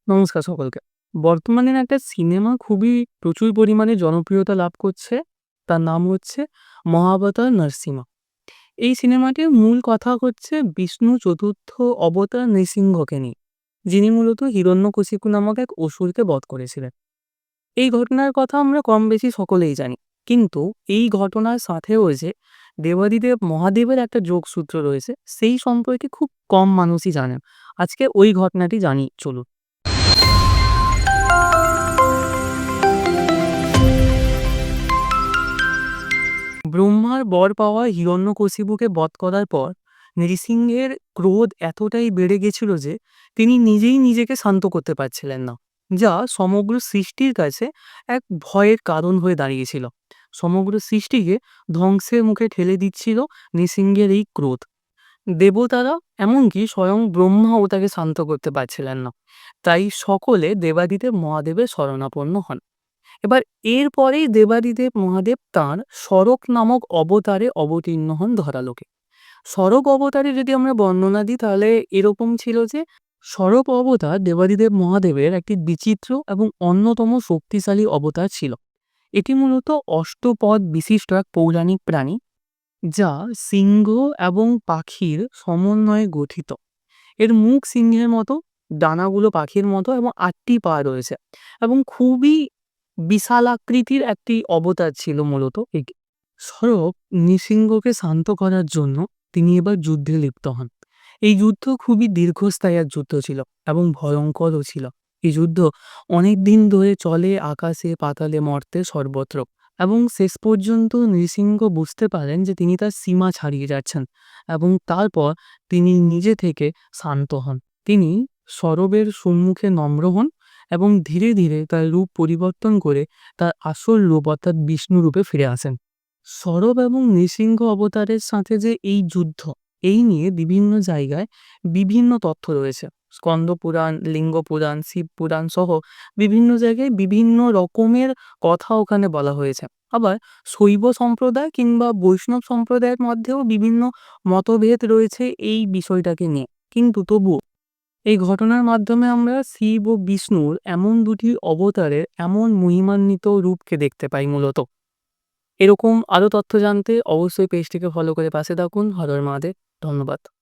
নমস্কার সকলকে। বর্তমানে না একটা সিনেমা খুবই প্রচুর পরিমাণে জনপ্রিয়তা লাভ করছে। তার নাম হচ্ছে 'মহাবতার নরসিংহা'। এই সিনেমাটির মূল কথা হচ্ছে বিষ্ণু চতুর্থ অবতার নৃসিংহকে নিয়ে, যিনি মূলত হিরণ্যকশিপু নামক এক অসুরকে বধ করেছিলেন। এই ঘটনার কথা আমরা কম বেশি সকলেই জানি। কিন্তু এই ঘটনার সাথেও যে দেবাদিদেব মহাদেবের একটা যোগসূত্র রয়েছে, সেই সম্পর্কে খুব কম মানুষই জানেন। আজকে ওই ঘটনাটি জানি চলুন। ব্রহ্মার বর পাওয়া হিরণ্যকশিপুকে বধ করার পর নৃসিংহের ক্রোধ এতটাই বেড়ে গেছিল যে তিনি নিজেই নিজেকে শান্ত করতে পারছিলেন না, যা সমগ্র সৃষ্টির কাছে এক ভয়ের কারণ হয়ে দাঁড়িয়েছিল। সমগ্র সৃষ্টিকে ধ্বংসের মুখে ঠেলে দিচ্ছিল নৃসিংহের এই ক্রোধ। দেবতারা, এমনকি স্বয়ং ব্রহ্মাও তাকে শান্ত করতে পারছিলেন না। তাই সকলে দেবাদিদেব মহাদেবের শরণাপন্ন হন। এবার এরপরেই দেবাদিদেব মহাদেব তাঁর শরক নামক অবতারে অবতীর্ণ হন ধরালোকে। শরক অবতারে যদি আমরা বর্ণনা দিই তাহলে এরকম ছিল যে শরক অবতার দেবাদিদেব মহাদেবের একটি বিচিত্র এবং অন্যতম শক্তিশালী অবতার ছিল। এটি মূলত অষ্টপদ বিশিষ্ট এক পৌরাণিক প্রাণী, যা সিংহ এবং পাখির সমন্বয়ে গঠিত। এর মুখ সিংহের মতো, ডানাগুলো পাখির মতো এবং ৮টি পা রয়েছে এবং খুবই বিশালাকৃতির একটি অবতার ছিল মূলত এটি। সরব নৃসিংহকে শান্ত করার জন্য তিনি এবার যুদ্ধে লিপ্ত হন। এই যুদ্ধ খুবই দীর্ঘস্থায়ী এক যুদ্ধ ছিল এবং ভয়ঙ্করও ছিল। এই যুদ্ধ অনেক দিন ধরে চলে, আকাশে পাতালে মর্তে সর্বত্র, এবং শেষ পর্যন্ত নৃসিংহ বুঝতে পারেন যে তিনি তার সীমা ছাড়িয়ে যাচ্ছেন এবং তারপর তিনি নিজে থেকে শান্ত হন। তিনি সরবের সম্মুখে নম্র হন এবং ধীরে ধীরে তার রূপ পরিবর্তন করে তার আসল রূপ অর্থাৎ বিষ্ণু রূপে ফিরে আসেন। সরব এবং নৃসিংহ অবতারের সাথে যে এই যুদ্ধ, এই নিয়ে বিভিন্ন জায়গায় বিভিন্ন তথ্য রয়েছে। স্কন্দ পুরাণ, লিঙ্গ পুরাণ, শিব পুরাণ সহ বিভিন্ন জায়গায় বিভিন্ন রকমের কথা ওখানে বলা হয়েছে। আবার শৈব সম্প্রদায় কিংবা বৈষ্ণব সম্প্রদায়ের মধ্যেও বিভিন্ন মতভেদ রয়েছে এই বিষয়টাকে নিয়ে। কিন্তু তবুও এই ঘটনার মাধ্যমে আমরা শিব ও বিষ্ণুর এমন দুটি অবতারের এমন মহিমান্বিত রূপকে দেখতে পাই মূলত। এরকম আরো তথ্য জানতে অবশ্যই পেজটিকে ফলো করে পাশে থাকুন। হর হর মহাদেব। ধন্যবাদ।